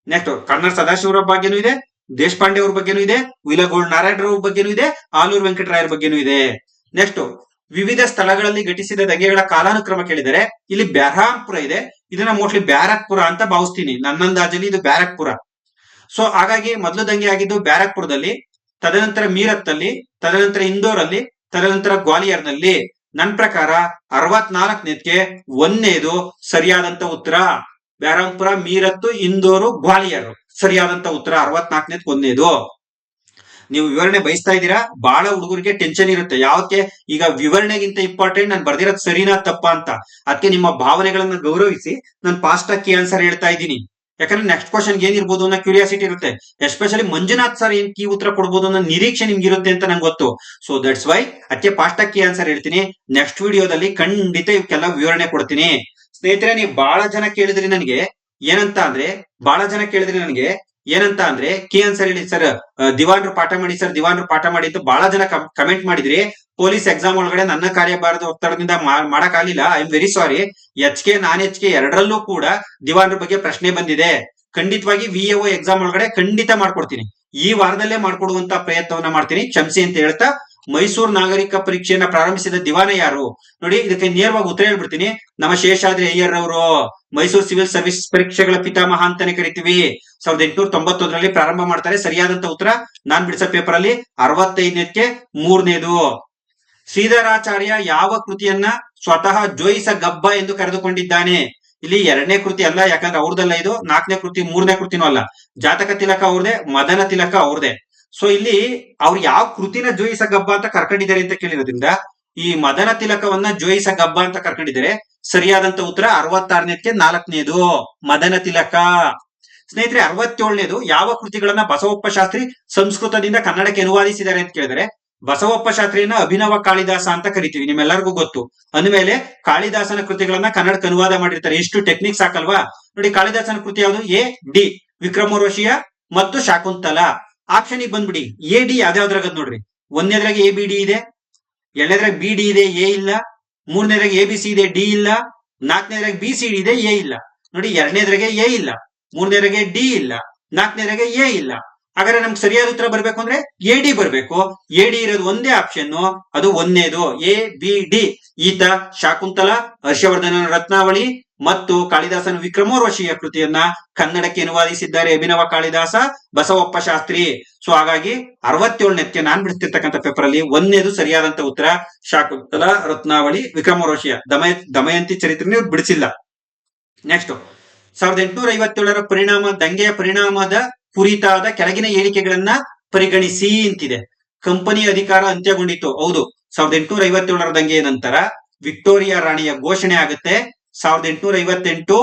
ನೆಕ್ಸ್ಟ್ ಕನ್ನಡ ಸದಾಶಿವರ ಬಗ್ಗೆನೂ ಇದೆ, ದೇಶಪಾಂಡೆ ಅವ್ರ ಬಗ್ಗೆನೂ ಇದೆ, ವಿಲಗೋಳ್ ನಾರಾಯಣರಾವ್ ಬಗ್ಗೆನೂ ಇದೆ, ಆಲೂರು ವೆಂಕಟರಾಯರ ಬಗ್ಗೆನೂ ಇದೆ. ನೆಕ್ಸ್ಟ್ ವಿವಿಧ ಸ್ಥಳಗಳಲ್ಲಿ ಘಟಿಸಿದ ದಂಗೆಗಳ ಕಾಲಾನುಕ್ರಮ ಕೇಳಿದರೆ ಇಲ್ಲಿ ಬ್ಯಾರಾಂಪುರ ಇದೆ. ಇದನ್ನ ಮೋಸ್ಟ್ಲಿ ಬ್ಯಾರಕ್ಪುರ ಅಂತ ಭಾವಿಸ್ತೀನಿ, ನನ್ನ ಅಂದಾಜಲ್ಲಿ ಇದು ಬ್ಯಾರಕ್ಪುರ. ಸೊ ಹಾಗಾಗಿ ಮೊದಲು ದಂಗೆ ಆಗಿದ್ದು ಬ್ಯಾರಕ್ಪುರದಲ್ಲಿ, ತದನಂತರ ಮೀರತ್ ಅಲ್ಲಿ, ತದನಂತರ ಇಂದೋರ್ ಅಲ್ಲಿ, ತದನಂತರ ಗ್ವಾಲಿಯರ್ ನಲ್ಲಿ. ನನ್ನ ಪ್ರಕಾರ 64ನೇದಕ್ಕೆ 1ನೇದು ಸರಿಯಾದಂತ ಉತ್ತರ. ಬ್ಯಾರಾಂಪುರ, ಮೀರತ್, ಇಂದೋರು, ಗ್ವಾಲಿಯರ್ ಸರಿಯಾದಂತ ಉತ್ತರ. 64ನೇದಕ್ಕೆ 1ನೇದು. ನೀವು ವಿವರಣೆ ಬಯಸ್ತಾ ಇದ್ದೀರಾ, ಬಹಳ ಹುಡುಗರಿಗೆ ಟೆನ್ಷನ್ ಇರುತ್ತೆ. ಯಾವಕ್ಕೆ ಈಗ ವಿವರಣೆಗಿಂತ ಇಂಪಾರ್ಟೆಂಟ್ ನಾನು ಬರ್ದಿರೋದು ಸರಿನಾ ತಪ್ಪಾ ಅಂತ. ಅದಕ್ಕೆ ನಿಮ್ಮ ಭಾವನೆಗಳನ್ನ ಗೌರವಿಸಿ ನಾನು ಫಾಸ್ಟ್ ಆಗಿ ಆನ್ಸರ್ ಹೇಳ್ತಾ ಇದ್ದೀನಿ. ಯಾಕಂದ್ರೆ ನೆಕ್ಸ್ಟ್ ಕ್ವಶನ್ ಏನಿರ್ಬೋದು ಅನ್ನೋ ಕ್ಯೂರಿಯಾಸಿಟಿ ಇರುತ್ತೆ. ಎಸ್ಪೆಷಲಿ ಮಂಜುನಾಥ್ ಸರ್ ಏನ್ ಕೀ ಉತ್ತರ ಕೊಡ್ಬೋದು ಅನ್ನೋ ನಿರೀಕ್ಷೆ ನಿಮ್ಗೆ ಇರುತ್ತೆ ಅಂತ ನಂಗೆ ಗೊತ್ತು. ಸೊ ದಟ್ಸ್ ವೈ ಅದಕ್ಕೆ ಫಾಸ್ಟ್ ಆಗಿ ಆನ್ಸರ್ ಹೇಳ್ತೀನಿ. ನೆಕ್ಸ್ಟ್ ವಿಡಿಯೋದಲ್ಲಿ ಖಂಡಿತ ಇವಕ್ಕೆಲ್ಲ ವಿವರಣೆ ಕೊಡ್ತೀನಿ. ಸ್ನೇಹಿತರೆ, ನೀವು ಬಹಳ ಜನ ಕೇಳಿದ್ರಿ ನನಗೆ ಏನಂತ ಅಂದ್ರೆ ಕೀ ಆನ್ಸರ್ ಹೇಳಿ ಸರ್, ದಿವಾನ್ರು ಪಾಠ ಮಾಡಿ ಸರ್, ದಿವಾನ್ರು ಪಾಠ ಮಾಡಿ ಅಂತ ಬಹಳ ಜನ ಕಮೆಂಟ್ ಮಾಡಿದ್ರಿ. ಪೊಲೀಸ್ ಎಕ್ಸಾಮ್ ಒಳಗಡೆ ನನ್ನ ಕಾರ್ಯಭಾರದ ಒತ್ತಡದಿಂದ ಮಾಡಕ್ ಆಗ್ಲಿಲ್ಲ. I am very sorry. HK non HK ಎರಡರಲ್ಲೂ ಕೂಡ ದಿವಾನ್ರ ಬಗ್ಗೆ ಪ್ರಶ್ನೆ ಬಂದಿದೆ. ಖಂಡಿತವಾಗಿ VAO ಎಕ್ಸಾಮ್ ಒಳಗಡೆ ಖಂಡಿತ ಮಾಡ್ಕೊಡ್ತೀನಿ. ಈ ವಾರದಲ್ಲೇ ಮಾಡ್ಕೊಡುವಂತ ಪ್ರಯತ್ನವನ್ನ ಮಾಡ್ತೀನಿ, ಕ್ಷಮಿಸಿ ಅಂತ ಹೇಳ್ತಾ ಮೈಸೂರು ನಾಗರಿಕ ಪರೀಕ್ಷೆಯನ್ನ ಪ್ರಾರಂಭಿಸಿದ ದಿವಾನ ಯಾರು? ನೋಡಿ, ಇದಕ್ಕೆ ನೇರವಾಗಿ ಉತ್ತರ ಹೇಳ್ಬಿಡ್ತೀನಿ. ನಮ್ಮ ಶೇಷಾದ್ರಿ ಅಯ್ಯರ್ ಅವರು ಮೈಸೂರು ಸಿವಿಲ್ ಸರ್ವಿಸ್ ಪರೀಕ್ಷೆಗಳ ಪಿತಾಮಹ ಅಂತಾನೆ ಕರಿತೀವಿ. 1891ರಲ್ಲಿ ಪ್ರಾರಂಭ ಮಾಡ್ತಾರೆ. ಸರಿಯಾದಂತ ಉತ್ತರ ನಾನ್ ಬಿಡಿಸೋ ಪೇಪರ್ ಅಲ್ಲಿ 65ಕ್ಕೆ 3ನೇದು. ಶ್ರೀಧರಾಚಾರ್ಯ ಯಾವ ಕೃತಿಯನ್ನ ಸ್ವತಃ ಜೋಯಿಸ ಗಬ್ಬ ಎಂದು ಕರೆದುಕೊಂಡಿದ್ದಾನೆ? ಇಲ್ಲಿ 2ನೇ ಕೃತಿ ಅಲ್ಲ, ಯಾಕಂದ್ರೆ ಅವ್ರದಲ್ಲ ಇದು. 4ನೇ ಕೃತಿ 3ನೇ ಕೃತಿನೂ ಅಲ್ಲ. ಜಾತಕ ತಿಲಕ ಅವ್ರದೇ, ಮದನ ತಿಲಕ ಅವ್ರದೇ. ಸೊ ಇಲ್ಲಿ ಅವ್ರು ಯಾವ ಕೃತಿನ ಜೋಯಿಸ ಗಬ್ಬ ಅಂತ ಕರ್ಕೊಂಡಿದ್ದಾರೆ ಅಂತ ಕೇಳಿರೋದ್ರಿಂದ ಈ ಮದನ ತಿಲಕವನ್ನ ಜೋಯಿಸ ಗಬ್ಬ ಅಂತ ಕರ್ಕೊಂಡಿದ್ದಾರೆ. ಸರಿಯಾದಂತ ಉತ್ತರ 66ನೇದಕ್ಕೆ 4ನೇದು ಮದನ ತಿಲಕ. ಸ್ನೇಹಿತರೆ, 67ನೇದು ಯಾವ ಕೃತಿಗಳನ್ನ ಬಸವಪ್ಪ ಶಾಸ್ತ್ರಿ ಸಂಸ್ಕೃತದಿಂದ ಕನ್ನಡಕ್ಕೆ ಅನುವಾದಿಸಿದ್ದಾರೆ ಅಂತ ಕೇಳಿದರೆ, ಬಸವಪ್ಪ ಶಾಸ್ತ್ರಿಯನ್ನ ಅಭಿನವ ಕಾಳಿದಾಸ ಅಂತ ಕರಿತೀವಿ, ನಿಮ್ಮೆಲ್ಲರಿಗೂ ಗೊತ್ತು. ಅಂದ್ಮೇಲೆ ಕಾಳಿದಾಸನ ಕೃತಿಗಳನ್ನ ಕನ್ನಡಕ್ಕೆ ಅನುವಾದ ಮಾಡಿರ್ತಾರೆ. ಎಷ್ಟು ಟೆಕ್ನಿಕ್ ಸಾಕಲ್ವಾ? ನೋಡಿ, ಕಾಳಿದಾಸನ ಕೃತಿ ಯಾವುದು? ಎ ಡಿ ವಿಕ್ರಮೋರ್ವಶೀಯ ಮತ್ತು ಶಾಕುಂತಲ. ಆಪ್ಷನ್ ಗೆ ಬಂದ್ಬಿಡಿ. ಎ ಡಿ ಯಾವ್ದಾವ್ದ್ರಾಗದ್ ನೋಡ್ರಿ. 1ನೇದ್ರಾಗ ಎ ಬಿ ಡಿ ಇದೆ, 2ನೇದ್ರಾಗ ಬಿ ಡಿ ಇದೆ, ಎ ಇಲ್ಲ. 3ನೇದ್ರಾಗ ಎ ಬಿ ಸಿ ಇದೆ, ಡಿ ಇಲ್ಲ. 4ನೇದ್ರಾಗ ಬಿ ಸಿ ಡಿ ಇದೆ, ಎ ಇಲ್ಲ. ನೋಡಿ, 2ನೇದ್ರಾಗೆ ಎ ಇಲ್ಲ, 3ನೇದ್ರಾಗೆ ಡಿ ಇಲ್ಲ, 4ನೇದ್ರಾಗೆ ಎ ಇಲ್ಲ. ಹಾಗಾದ್ರೆ ನಮ್ಗೆ ಸರಿಯಾದ ಉತ್ತರ ಬರ್ಬೇಕು ಅಂದ್ರೆ ಎ ಡಿ ಬರ್ಬೇಕು. ಎ ಡಿ ಇರೋದು ಒಂದೇ ಆಪ್ಷನ್, ಅದು 1ನೇದು ಎ ಬಿ ಡಿ. ಈತ ಶಾಕುಂತಲ, ಹರ್ಷವರ್ಧನನ ರತ್ನಾವಳಿ ಮತ್ತು ಕಾಳಿದಾಸನ ವಿಕ್ರಮೋರ್ವಶೀಯ ಕೃತಿಯನ್ನ ಕನ್ನಡಕ್ಕೆ ಅನುವಾದಿಸಿದ್ದಾರೆ ಅಭಿನವ ಕಾಳಿದಾಸ, ಬಸವಪ್ಪ ಶಾಸ್ತ್ರಿ. ಸೊ ಹಾಗಾಗಿ 67ನೇದಕ್ಕೆ ನಾನ್ ಬಿಡಿಸ್ತಿರ್ತಕ್ಕಂಥ ಪೇಪರ್ ಅಲ್ಲಿ 1ನೇದು ಸರಿಯಾದಂತ ಉತ್ತರ ಶಾಕುಂತಲ, ರತ್ನಾವಳಿ, ವಿಕ್ರಮೋರ್ವಶೀಯ. ದಮಯಂತಿ ಚರಿತ್ರೆ ನೀವು ಬಿಡಿಸಿಲ್ಲ. ನೆಕ್ಸ್ಟ್, 1857ರ ದಂಗೆಯ ಪರಿಣಾಮದ ಕುರಿತಾದ ಕೆಳಗಿನ ಹೇಳಿಕೆಗಳನ್ನ ಪರಿಗಣಿಸಿ ಅಂತಿದೆ. ಕಂಪನಿ ಅಧಿಕಾರ ಅಂತ್ಯಗೊಂಡಿತು. ಹೌದು, 1857ರ ದಂಗೆಯ ನಂತರ ವಿಕ್ಟೋರಿಯಾ ರಾಣಿಯ ಘೋಷಣೆ ಆಗುತ್ತೆ. 1858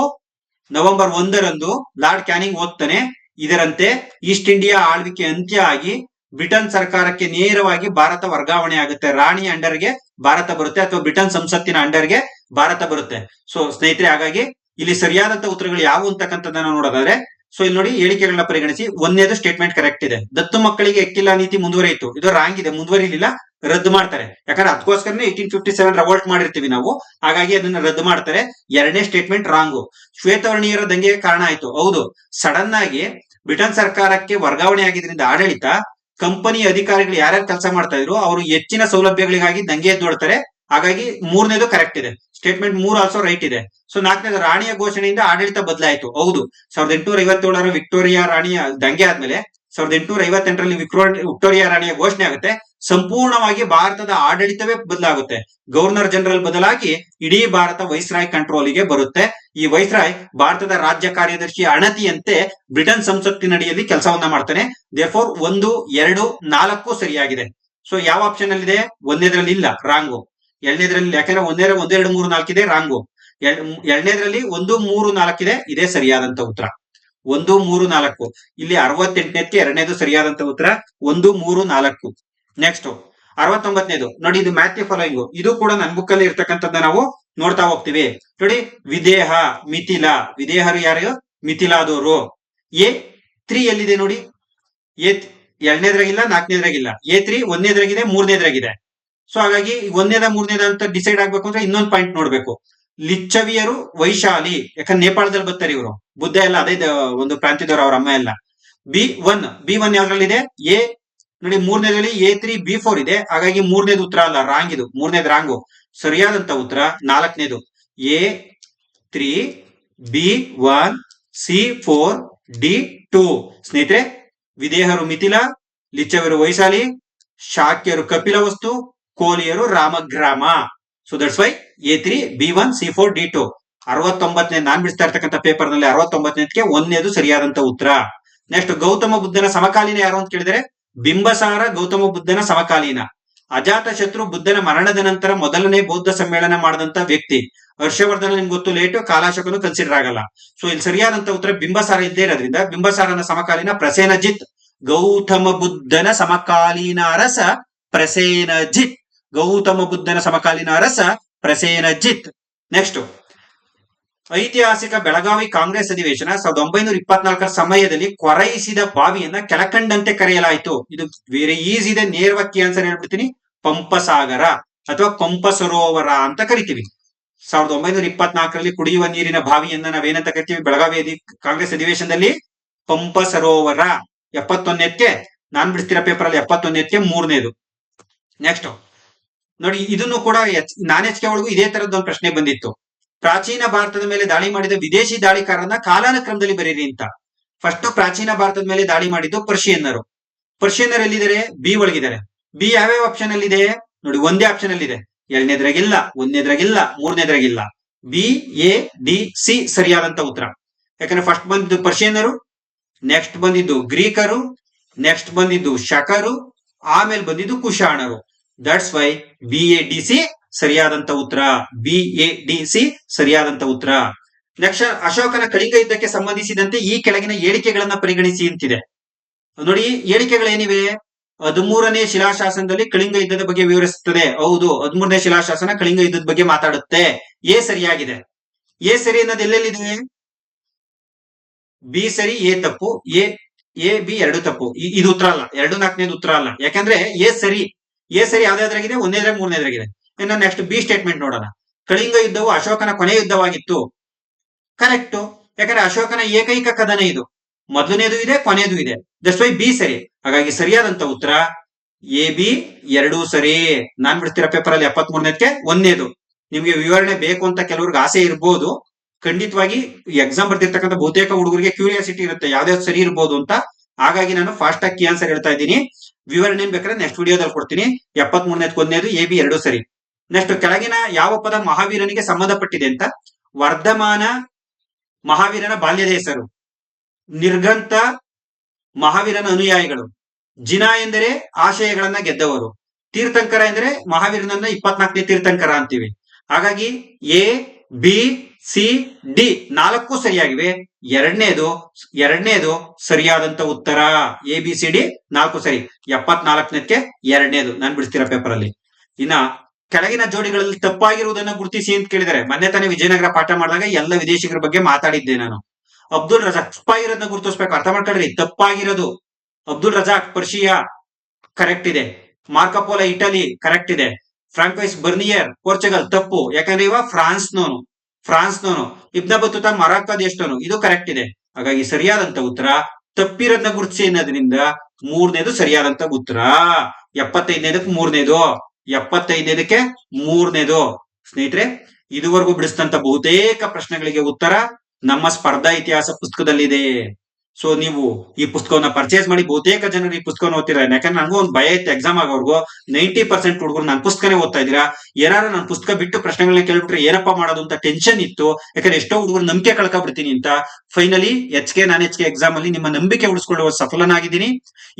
ನವೆಂಬರ್ 1ರಂದು ಲಾರ್ಡ್ ಕ್ಯಾನಿಂಗ್ ಓದ್ತಾನೆ. ಇದರಂತೆ ಈಸ್ಟ್ ಇಂಡಿಯಾ ಆಳ್ವಿಕೆ ಅಂತ್ಯ ಆಗಿ ಬ್ರಿಟನ್ ಸರ್ಕಾರಕ್ಕೆ ನೇರವಾಗಿ ಭಾರತ ವರ್ಗಾವಣೆ ಆಗುತ್ತೆ. ರಾಣಿಯ ಅಂಡರ್ಗೆ ಭಾರತ ಬರುತ್ತೆ, ಅಥವಾ ಬ್ರಿಟನ್ ಸಂಸತ್ತಿನ ಅಂಡರ್ಗೆ ಭಾರತ ಬರುತ್ತೆ. ಸೊ ಸ್ನೇಹಿತರೆ, ಹಾಗಾಗಿ ಇಲ್ಲಿ ಸರಿಯಾದಂತ ಉತ್ತರಗಳು ಯಾವುವು ಅಂತಕ್ಕಂಥದ್ದನ್ನ ನೋಡೋದಾದ್ರೆ, ಸೊ ಇಲ್ಲಿ ನೋಡಿ, ಹೇಳಿಕೆಗಳನ್ನ ಪರಿಗಣಿಸಿ. 1ನೇದು ಸ್ಟೇಟ್ಮೆಂಟ್ ಕರೆಕ್ಟ್ ಇದೆ. ದತ್ತು ಮಕ್ಕಳಿಗೆ ಎಕ್ಕಿಲ್ಲ ನೀತಿ ಮುಂದುವರಿಯಿತು. ಇದು ರಾಂಗ್ ಇದೆ, ಮುಂದುವರಿಲಿಲ್ಲ, ರದ್ದು ಮಾಡ್ತಾರೆ. ಯಾಕಂದ್ರೆ ಅದಕ್ಕೋಸ್ಕರನೇ 1857 ರೆವೋಲ್ಟ್ ಮಾಡಿರ್ತೀವಿ ನಾವು, ಹಾಗಾಗಿ ಅದನ್ನ ರದ್ದು ಮಾಡ್ತಾರೆ. 2ನೇ ಸ್ಟೇಟ್ಮೆಂಟ್ ರಾಂಗು. ಶ್ವೇತವರ್ಣೀಯರ ದಂಗೆಗೆ ಕಾರಣ ಆಯ್ತು. ಹೌದು, ಸಡನ್ ಆಗಿ ಬ್ರಿಟನ್ ಸರ್ಕಾರಕ್ಕೆ ವರ್ಗಾವಣೆ ಆಗಿದ್ರಿಂದ ಆಡಳಿತ, ಕಂಪನಿ ಅಧಿಕಾರಿಗಳು ಯಾರ್ಯಾರು ಕೆಲಸ ಮಾಡ್ತಾ ಇದ್ರು ಅವರು ಹೆಚ್ಚಿನ ಸೌಲಭ್ಯಗಳಿಗಾಗಿ ದಂಗೆ ಎದ್ದೊಳ್ತಾರೆ. ಹಾಗಾಗಿ 3ನೇದು ಕರೆಕ್ಟ್ ಇದೆ. ಸ್ಟೇಟ್ಮೆಂಟ್ 3 ಆಲ್ಸೋ ರೈಟ್ ಇದೆ. ಸೊ 4ನೇದು ರಾಣಿಯ ಘೋಷಣೆಯಿಂದ ಆಡಳಿತ ಬದಲಾಯಿತು. ಹೌದು, 1857ರ ವಿಕ್ಟೋರಿಯಾ ರಾಣಿಯ ದಂಗೆ ಆದ್ಮೇಲೆ 1858ರಲ್ಲಿ ವಿಕ್ಟೋರಿಯಾ ರಾಣಿಯ ಘೋಷಣೆ ಆಗುತ್ತೆ. ಸಂಪೂರ್ಣವಾಗಿ ಭಾರತದ ಆಡಳಿತವೇ ಬದಲಾಗುತ್ತೆ. ಗವರ್ನರ್ ಜನರಲ್ ಬದಲಾಗಿ ಇಡೀ ಭಾರತ ವೈಸ್ರಾಯ್ ಕಂಟ್ರೋಲಿಗೆ ಬರುತ್ತೆ. ಈ ವೈಸ್ರಾಯ್ ಭಾರತದ ರಾಜ್ಯ ಕಾರ್ಯದರ್ಶಿ ಅಣತಿಯಂತೆ ಬ್ರಿಟನ್ ಸಂಸತ್ತಿನಡಿಯಲ್ಲಿ ಕೆಲಸವನ್ನ ಮಾಡ್ತಾನೆ. ದೇರ್ಫೋರ್ 1, 2, 4 ಸರಿಯಾಗಿದೆ. ಸೊ ಯಾವ ಆಪ್ಷನ್ ಅಲ್ಲಿ ಇದೆ? 1ನೇದ್ರಲ್ಲಿ ಇಲ್ಲ, ರಾಂಗು. 2ನೇದ್ರಲ್ಲಿ, ಯಾಕಂದ್ರೆ 1, 2, 3, 4 ಇದೆ, ರಾಂಗು. 2ನೇದ್ರಲ್ಲಿ 1, 3, 4 ಇದೆ, ಇದೇ ಸರಿಯಾದಂತ ಉತ್ತರ. 1, 3, 4. ಇಲ್ಲಿ 68ನೇದಕ್ಕೆ 2ನೇದು ಸರಿಯಾದಂತ ಉತ್ತರ 1, 3, 4. ನೆಕ್ಸ್ಟ್ 69ನೇದು ನೋಡಿ, ಇದು ಮ್ಯಾಥ್ಯೂ ಫಾಲೋಯಿಂಗ್. ಇದು ಕೂಡ ನನ್ನ ಬುಕ್ ಅಲ್ಲಿ ಇರ್ತಕ್ಕಂಥದ್ದ ನಾವು ನೋಡ್ತಾ ಹೋಗ್ತೀವಿ. ನೋಡಿ, ವಿದೇಹ, ಮಿಥಿಲ. ವಿದೇಹರು ಯಾರು? ಮಿಥಿಲಾದವರು. A3 ಎಲ್ಲಿದೆ ನೋಡಿ? 2ನೇದ್ರಾಗಿಲ್ಲ, 4ನೇದ್ರಾಗಿಲ್ಲ. A3 1ನೇದ್ರಾಗಿದೆ, 3ನೇದ್ರಾಗಿದೆ. ಸೊ ಹಾಗಾಗಿ 1ನೇದ 3ನೇದ ಅಂತ ಡಿಸೈಡ್ ಆಗ್ಬೇಕು ಅಂದ್ರೆ ಇನ್ನೊಂದು ಪಾಯಿಂಟ್ ನೋಡ್ಬೇಕು. ಲಿಚ್ಚವಿಯರು ವೈಶಾಲಿ, ಯಾಕಂದ್ರೆ ನೇಪಾಳದಲ್ಲಿ ಬರ್ತಾರೆ ಇವರು. ಬುದ್ಧ ಎಲ್ಲ ಅದೇ ಒಂದು ಪ್ರಾಂತ್ಯದವರು, ಅವ್ರ ಅಮ್ಮ ಎಲ್ಲ. ಬಿ1 ಯಾವ್ದ್ರಲ್ಲಿದೆ? ಎ ನೋಡಿ, 3ನೇದ್ರಲ್ಲಿ A3 B4 ಇದೆ. ಹಾಗಾಗಿ 3ನೇದು ಉತ್ತರ ಅಲ್ಲ, ರಾಂಗ್. ಇದು 3ನೇದು ರಾಂಗು. ಸರಿಯಾದಂತ ಉತ್ತರ 4ನೇದು A3 B1 C4 D2. ಸ್ನೇಹಿತರೆ, ವಿದೇಹರು ಮಿಥಿಲ, ಲಿಚ್ಚವಿಯರು ವೈಶಾಲಿ, ಶಾಕ್ಯರು ಕಪಿಲವಸ್ತು, ಕೋಲಿಯರು Ramagrama. So that's why A3 B1 C4 D2. 69ನೇ ನಾನ್ ಬಿಡಿಸ್ತಾ ಇರ್ತಕ್ಕಂಥ ಪೇಪರ್ ನಲ್ಲಿ 69ನೇದಕ್ಕೆ 1ನೇದು ಸರಿಯಾದಂತ ಉತ್ತರ. ನೆಕ್ಸ್ಟ್, ಗೌತಮ ಬುದ್ಧನ ಸಮಕಾಲೀನ ಯಾರು ಅಂತ ಕೇಳಿದರೆ, ಬಿಂಬಸಾರ ಗೌತಮ ಬುದ್ಧನ ಸಮಕಾಲೀನ. ಅಜಾತ ಶತ್ರು ಬುದ್ಧನ ಮರಣದ ನಂತರ ಮೊದಲನೇ ಬೌದ್ಧ ಸಮ್ಮೇಳನ ಮಾಡಿದಂತ ವ್ಯಕ್ತಿ. ಹರ್ಷವರ್ಧನ ನಿಮ್ಗೆ ಗೊತ್ತು, ಲೇಟು, ಕಾಲಾಶಕನು ಕನ್ಸಿಡರ್ ಆಗಲ್ಲ. ಸೊ ಇಲ್ಲಿ ಸರಿಯಾದಂತ ಉತ್ತರ ಬಿಂಬಸಾರ ಇದ್ದೇ ಇರೋದ್ರಿಂದ ಬಿಂಬಸಾರನ ಸಮಕಾಲೀನ ಪ್ರಸೇನಜಿತ್. ಗೌತಮ ಬುದ್ಧನ ಸಮಕಾಲೀನ ಅರಸ ಪ್ರಸೇನಜಿತ್. ಗೌತಮ ಬುದ್ಧನ ಸಮಕಾಲೀನ ಅರಸ ಪ್ರಸೇನಜಿತ್. ನೆಕ್ಸ್ಟ್, ಐತಿಹಾಸಿಕ ಬೆಳಗಾವಿ ಕಾಂಗ್ರೆಸ್ ಅಧಿವೇಶನ 1924ರ ಸಮಯದಲ್ಲಿ ಕೊರೈಸಿದ ಬಾವಿಯನ್ನ ಕೆಳಕಂಡಂತೆ ಕರೆಯಲಾಯಿತು. ಇದು ವೆರಿ ಈಸಿ ಇದೆ, ನೇರವಾಗಿ ಆನ್ಸರ್ ಹೇಳ್ಬಿಡ್ತೀನಿ. ಪಂಪಸಾಗರ ಅಥವಾ ಪಂಪ ಸರೋವರ ಅಂತ ಕರಿತೀವಿ. 1924ರಲ್ಲಿ ಕುಡಿಯುವ ನೀರಿನ ಬಾವಿಯನ್ನ ನಾವೇನಂತ ಕರಿತೀವಿ? ಬೆಳಗಾವಿ ಕಾಂಗ್ರೆಸ್ ಅಧಿವೇಶನದಲ್ಲಿ ಪಂಪ ಸರೋವರ. 71ಕ್ಕೆ ನಾನ್ ಬಿಡ್ತಿರೋ ಪೇಪರ್ ಅಲ್ಲಿ 71ಕ್ಕೆ 3ನೇದು. ನೆಕ್ಸ್ಟ್ ನೋಡಿ, ಇದನ್ನು ಕೂಡ ನಾನೆಚ್ಕೆ ಒಳಗೂ ಇದೇ ತರದ್ದು ಒಂದು ಪ್ರಶ್ನೆ ಬಂದಿತ್ತು. ಪ್ರಾಚೀನ ಭಾರತದ ಮೇಲೆ ದಾಳಿ ಮಾಡಿದ ವಿದೇಶಿ ದಾಳಿಕಾರರನ್ನ ಕಾಲಾನುಕ್ರಮದಲ್ಲಿ ಬರೀರಿ ಅಂತ. ಫಸ್ಟ್ ಪ್ರಾಚೀನ ಭಾರತದ ಮೇಲೆ ದಾಳಿ ಮಾಡಿದ್ದು ಪರ್ಷಿಯನ್ನರು. ಪರ್ಷಿಯನ್ನರು ಎಲ್ಲಿದ್ದಾರೆ? ಬಿ ಒಳಗಿದ್ದಾರೆ. ಬಿ ಯಾವ್ಯಾವ ಆಪ್ಷನ್ ಅಲ್ಲಿ ಇದೆ ನೋಡಿ? ಒಂದೇ ಆಪ್ಷನ್ ಅಲ್ಲಿ ಇದೆ. ಎರಡನೇದ್ರಾಗಿಲ್ಲ, ಒಂದನೇದ್ರಾಗಿಲ್ಲ, ಮೂರನೇದ್ರಾಗಿಲ್ಲ. ಬಿ, ಎ, ಡಿ, ಸಿ ಸರಿಯಾದಂತ ಉತ್ತರ. ಯಾಕಂದ್ರೆ ಫಸ್ಟ್ ಬಂದಿದ್ದು ಪರ್ಷಿಯನ್ನರು, ನೆಕ್ಸ್ಟ್ ಬಂದಿದ್ದು ಗ್ರೀಕರು, ನೆಕ್ಸ್ಟ್ ಬಂದಿದ್ದು ಶಕರು, ಆಮೇಲೆ ಬಂದಿದ್ದು ಕುಶಾಣರು. That's why B, A, D, C ಸರಿಯಾದಂತ ಉತ್ತರ. ಬಿ, ಎ, ಡಿ, ಸಿ ಸರಿಯಾದಂತ ಉತ್ತರ. ನೆಕ್ಸ್ಟ್, ಅಶೋಕನ ಕಳಿಂಗ ಯುದ್ಧಕ್ಕೆ ಸಂಬಂಧಿಸಿದಂತೆ ಈ ಕೆಳಗಿನ ಹೇಳಿಕೆಗಳನ್ನ ಪರಿಗಣಿಸಿ ಅಂತಿದೆ. ನೋಡಿ, ಹೇಳಿಕೆಗಳೇನಿವೆ? 13ನೇ ಶಿಲಾಶಾಸನದಲ್ಲಿ ಕಳಿಂಗ ಯುದ್ಧದ ಬಗ್ಗೆ ವಿವರಿಸುತ್ತದೆ. ಹೌದು, 13ನೇ ಶಿಲಾಶಾಸನ ಕಳಿಂಗ ಯುದ್ಧದ ಬಗ್ಗೆ ಮಾತಾಡುತ್ತೆ. ಎ ಸರಿಯಾಗಿದೆ. ಎ ಸರಿ ಅನ್ನೋದು ಎಲ್ಲೆಲ್ಲಿದೆ? ಬಿ ಸರಿ, ಎ ತಪ್ಪು. ಎ ಬಿ ಎರಡು ತಪ್ಪು. ಇದು ಉತ್ತರ ಅಲ್ಲ. 2, 4ನೇದು ಉತ್ತರ ಅಲ್ಲ. ಯಾಕಂದ್ರೆ ಎ ಸರಿ. ಎ ಸರಿ ಯಾವ್ದಾದ್ರಾಗಿದೆ? ಒಂದನೇದ್ರಾಗ, ಮೂರನೇದ್ರಾಗಿದೆ. ಇನ್ನು ನೆಕ್ಸ್ಟ್ ಬಿ ಸ್ಟೇಟ್ಮೆಂಟ್ ನೋಡೋಣ. ಕಳಿಂಗ ಯುದ್ಧವು ಅಶೋಕನ ಕೊನೆಯ ಯುದ್ಧವಾಗಿತ್ತು. ಕರೆಕ್ಟ್. ಯಾಕಂದ್ರೆ ಅಶೋಕನ ಏಕೈಕ ಕದನ ಇದು. ಮೊದಲನೇದು ಇದೆ, ಕೊನೆಯದು ಇದೆ. ದಟ್ಸ್ ವೈ ಬಿ ಸರಿ. ಹಾಗಾಗಿ ಸರಿಯಾದಂತ ಉತ್ತರ ಎ, ಬಿ ಎರಡೂ ಸರಿ. ನಾನ್ ಬಿಡ್ತೀರಾ ಪೇಪರ್ ಅಲ್ಲಿ 73ನೇದಕ್ಕೆ ಒಂದನೇದು. ನಿಮ್ಗೆ ವಿವರಣೆ ಬೇಕು ಅಂತ ಕೆಲವ್ರಿಗೆ ಆಸೆ ಇರ್ಬೋದು. ಖಂಡಿತವಾಗಿ ಎಕ್ಸಾಮ್ ಬರ್ತಿರ್ತಕ್ಕಂಥ ಬಹುತೇಕ ಹುಡುಗರಿಗೆ ಕ್ಯೂರಿಯಾಸಿಟಿ ಇರುತ್ತೆ, ಯಾವ್ದಾವ್ದು ಸರಿ ಇರ್ಬೋದು ಅಂತ. ಹಾಗಾಗಿ ನಾನು ಫಾಸ್ಟ್ ಆಗಿ ಆನ್ಸರ್ ಹೇಳ್ತಾ ಇದ್ದೀನಿ. ವಿವರಣೆ ಬೇಕಾದ್ರೆ ನೆಕ್ಸ್ಟ್ ವಿಡಿಯೋದಲ್ಲಿ ಕೊಡ್ತೀನಿ. 73ನೇದಕ್ಕೆ ಒಂದನೇದು, ಎ, ಬಿ ಎರಡೂ ಸರಿ. ನೆಕ್ಸ್ಟ್, ಕೆಳಗಿನ ಯಾವ ಪದ ಮಹಾವೀರನಿಗೆ ಸಂಬಂಧಪಟ್ಟಿದೆ ಅಂತ? ವರ್ಧಮಾನ ಮಹಾವೀರನ ಬಾಲ್ಯದ ಹೆಸರು. ನಿರ್ಗಂತ ಮಹಾವೀರನ ಅನುಯಾಯಿಗಳು. ಜಿನ ಎಂದರೆ ಆಶಯಗಳನ್ನ ಗೆದ್ದವರು. ತೀರ್ಥಂಕರ ಎಂದರೆ ಮಹಾವೀರನನ್ನ 24ನೇ ತೀರ್ಥಂಕರ ಅಂತೀವಿ. ಹಾಗಾಗಿ ಎ, ಬಿ, ಸಿ, ಡಿ 4 ಸರಿಯಾಗಿವೆ. ಎರಡನೇದು ಸರಿಯಾದಂತ ಉತ್ತರ. ಎ, ಬಿ, ಸಿ, ಡಿ 4 ಸರಿ. 74ನೇದಕ್ಕೆ ಎರಡನೇದು. ನಾನು ಬಿಡಿಸ್ತೀರಾ ಪೇಪರ್ ಅಲ್ಲಿ. ಇನ್ನ ಕೆಳಗಿನ ಜೋಡಿಗಳಲ್ಲಿ ತಪ್ಪಾಗಿರುವುದನ್ನ ಗುರುತಿಸಿ ಅಂತ ಕೇಳಿದರೆ, ಮೊನ್ನೆ ತಾನೇ ವಿಜಯನಗರ ಪಾಠ ಮಾಡಿದಾಗ ಎಲ್ಲ ವಿದೇಶಿಗರ ಬಗ್ಗೆ ಮಾತಾಡಿದ್ದೆ ನಾನು. ಅಬ್ದುಲ್ ರಜಾಕ್ ತಪ್ಪಾಗಿರೋದನ್ನ ಗುರುತಿಸ್ಬೇಕು. ಅರ್ಥ ಮಾಡ್ಕೊಳ್ರಿ. ತಪ್ಪಾಗಿರೋದು ಅಬ್ದುಲ್ ರಜಾಕ್ ಪರ್ಷಿಯಾ ಕರೆಕ್ಟ್ ಇದೆ. ಮಾರ್ಕೋಪೋಲೋ ಇಟಲಿ ಕರೆಕ್ಟ್ ಇದೆ. ಫ್ರಾಂಕೋಯಿಸ್ ಬರ್ನಿಯರ್ ಪೋರ್ಚುಗಲ್ ತಪ್ಪು. ಯಾಕಂದ್ರೆ ಇವ ಫ್ರಾನ್ಸ್ನವನು. ಇಬ್ನ ಬತ್ತುತಾ ಮೊರಾಕೋ ದೇಶದವನು. ಇದು ಕರೆಕ್ಟ್ ಇದೆ. ಹಾಗಾಗಿ ಸರಿಯಾದಂತ ಉತ್ತರ ತಪ್ಪಿರೋದನ್ನ ಗುರುತಿಸಿ ಅನ್ನೋದ್ರಿಂದ 3ನೇದು ಸರಿಯಾದಂತ ಉತ್ತರ. 75ನೇದಕ್ಕೆ 3ನೇದು. 75ನೇದಕ್ಕೆ 3ನೇದು. ಸ್ನೇಹಿತರೆ, ಇದುವರೆಗೂ ಬಿಡಿಸಿದಂತ ಬಹುತೇಕ ಪ್ರಶ್ನೆಗಳಿಗೆ ಉತ್ತರ ನಮ್ಮ ಸ್ಪರ್ಧಾ ಇತಿಹಾಸ ಪುಸ್ತಕದಲ್ಲಿದೆ. ಸೊ ನೀವು ಈ ಪುಸ್ತಕವನ್ನ ಪರ್ಚೇಸ್ ಮಾಡಿ. ಬಹುತೇಕ ಜನರು ಈ ಪುಸ್ತಕವನ್ನು ಓದ್ತೀರಾ. ಯಾಕಂದ್ರೆ ನನಗೂ ಒಂದು ಭಯ ಇತ್ತು ಎಕ್ಸಾಮ್ ಆಗೋರ್ಗು. 90% ಹುಡುಗರು ನನ್ನ ಪುಸ್ತಕನೇ ಓದ್ತಾ ಇದ್ದೀರಾ. ಏನಾರು ನನ್ನ ಪುಸ್ತಕ ಬಿಟ್ಟು ಪ್ರಶ್ನೆಗಳನ್ನ ಕೇಳ್ಬಿಟ್ರೆ ಏನಪ್ಪಾ ಮಾಡೋದು ಅಂತ ಟೆನ್ಷನ್ ಇತ್ತು. ಯಾಕಂದ್ರೆ ಎಷ್ಟೋ ಹುಡುಗರು ನಂಬಿಕೆ ಕಳ್ಕೊಬಿಡ್ತೀನಿ ಅಂತ. ಫೈನಲಿ ನಾನ್ ಎಚ್ ಕೆ ಎಕ್ಸಾಮ್ ಅಲ್ಲಿ ನಿಮ್ಮ ನಂಬಿಕೆ ಉಳಿಸ್ಕೊಳ್ಳುವ ಸಫಲನಾಗಿದ್ದೀನಿ.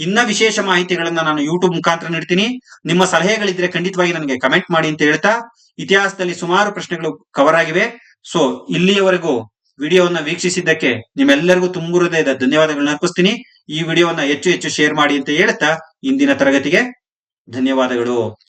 ಇನ್ನ ವಿಶೇಷ ಮಾಹಿತಿಗಳನ್ನ ನಾನು ಯೂಟ್ಯೂಬ್ ಮುಖಾಂತರ ನೀಡ್ತೀನಿ. ನಿಮ್ಮ ಸಲಹೆಗಳಿದ್ರೆ ಖಂಡಿತವಾಗಿ ನನಗೆ ಕಮೆಂಟ್ ಮಾಡಿ ಅಂತ ಹೇಳ್ತಾ, ಇತಿಹಾಸದಲ್ಲಿ ಸುಮಾರು ಪ್ರಶ್ನೆಗಳು ಕವರ್ ಆಗಿವೆ. ಸೊ ಇಲ್ಲಿಯವರೆಗೂ ವಿಡಿಯೋವನ್ನ ವೀಕ್ಷಿಸಿದ್ದಕ್ಕೆ ನಿಮ್ಮೆಲ್ಲರಿಗೂ ತುಂಬು ಹೃದಯದ ಧನ್ಯವಾದಗಳನ್ನ ಅರ್ಪಿಸ್ತೀನಿ. ಈ ವಿಡಿಯೋವನ್ನ ಹೆಚ್ಚು ಶೇರ್ ಮಾಡಿ ಅಂತ ಹೇಳ್ತಾ ಇಂದಿನ ತರಗತಿಗೆ ಧನ್ಯವಾದಗಳು.